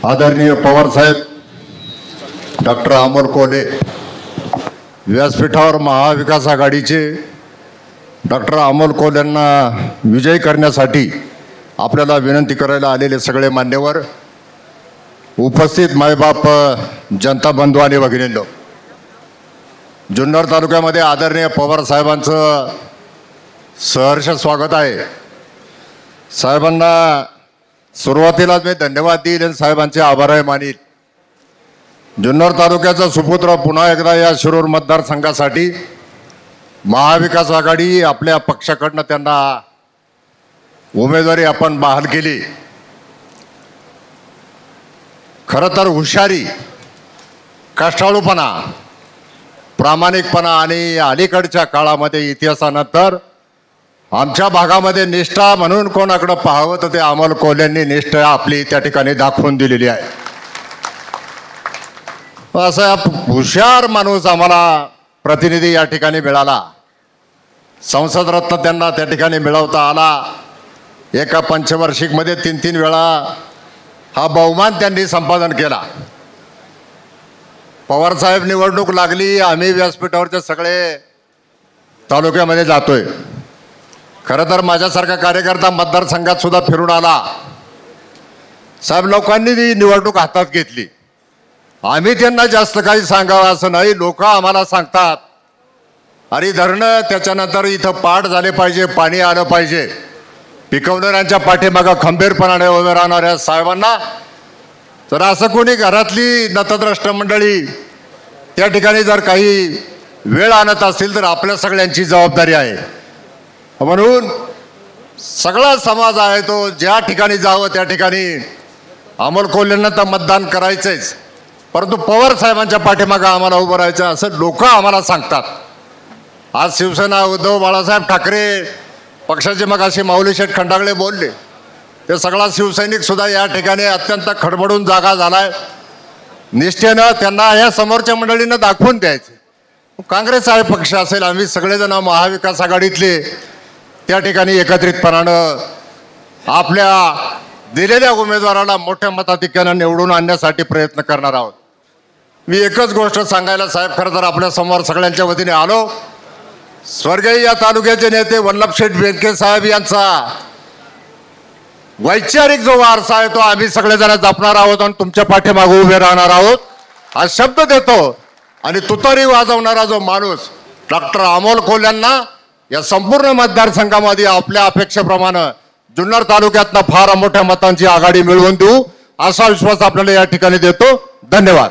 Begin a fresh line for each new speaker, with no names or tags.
आदरणीय पवार साहेब, डॉक्टर अमोल कोल्हे, व्यासपीठावर महाविकास आघाडीचे डॉक्टर अमोल कोल्हेंना विजयी करण्यासाठी आपल्याला विनंती करायला आलेले सगळे मान्यवर, उपस्थित मायबाप, जनता बंधू आणि भगिनींनो, जुन्नर तालुक्यामध्ये आदरणीय पवार साहेबांचं सहर्ष स्वागत आहे. साहेबांना सुरुवातीलाच मी धन्यवाद देईल आणि साहेबांचे आभारही मानील. जुन्नर तालुक्याचा सुपुत्र पुन्हा एकदा या शिरूर मतदारसंघासाठी महाविकास आघाडी आपल्या पक्षाकडनं त्यांना उमेदवारी आपण बहाल केली. खरं तर हुशारी, कष्टाळूपणा, प्रामाणिकपणा आणि अलीकडच्या काळामध्ये इतिहासानंतर आमच्या भागामध्ये निष्ठा म्हणून कोणाकडे पाहावं तर ते अमोल कोल्हेंनी निष्ठा आपली त्या ठिकाणी दाखवून दिलेली आहे. असा हुशार माणूस आम्हाला प्रतिनिधी या ठिकाणी मिळाला. संसद रत्न त्यांना त्या ठिकाणी मिळवता आला. एका पंचवार्षिकमध्ये 3 वेळा हा बहुमान त्यांनी संपादन केला. पवारसाहेब निवडणूक लागली, आम्ही व्यासपीठावरचे सगळे तालुक्यामध्ये जातोय. खरं तर माझ्यासारखा कार्यकर्ता मतदारसंघात सुद्धा फिरून आला. साहेब, लोकांनी ती निवडणूक हातात घेतली. आम्ही त्यांना जास्त काही सांगावं असं नाही. लोक आम्हाला सांगतात, अरे धरणं, त्याच्यानंतर इथं पाट झाले पाहिजे, पाणी आलं पाहिजे. पिकवणाऱ्यांच्या पाठीमागं खंबीरपणाने उभे राहणाऱ्या साहेबांना तर असं कोणी घरातली नतद्रष्ट मंडळी त्या ठिकाणी जर काही वेळ आणत असतील तर आपल्या सगळ्यांची जबाबदारी आहे. म्हणून सगळा समाज आहे तो ज्या ठिकाणी जावं त्या ठिकाणी अमोल कोल्हेंना तर मतदान करायचंच, परंतु पवार साहेबांच्या पाठीमागं आम्हाला उभं राहायचं असं लोक आम्हाला सांगतात. आज शिवसेना, उद्धव बाळासाहेब ठाकरे पक्षाचे मगाशी माऊली शेठ खंडागळे बोलले, ते सगळा शिवसैनिक सुद्धा या ठिकाणी अत्यंत खडबडून जागा झालाय. निष्ठेनं त्यांना या समोरच्या मंडळींना दाखवून द्यायचे. काँग्रेस आहे पक्ष असेल, आम्ही सगळेजण महाविकास आघाडीतले त्या ठिकाणी एकत्रितपणानं आपल्या दिलेल्या उमेदवाराला मोठ्या मताधिक्यानं निवडून आणण्यासाठी प्रयत्न करणार आहोत. मी एकच गोष्ट सांगायला साहेब खरं तर आपल्या समोर सगळ्यांच्या वतीने आलो. स्वर्गीय या तालुक्याचे नेते वल्लभशेठ बेनके साहेब यांचा वैचारिक जो वारसा आहे तो आम्ही सगळेजण जपणार आहोत आणि तुमच्या पाठीमागे उभे राहणार आहोत हा शब्द देतो. आणि तुतारी वाजवणारा जो माणूस डॉक्टर अमोल कोल्हेंना या संपूर्ण मतदारसंघामध्ये आपल्या अपेक्षेप्रमाणे जुन्नर तालुक्यातनं फार मोठ्या मतांची आघाडी मिळवून देऊ असा विश्वास आपल्याला या ठिकाणी देतो. धन्यवाद.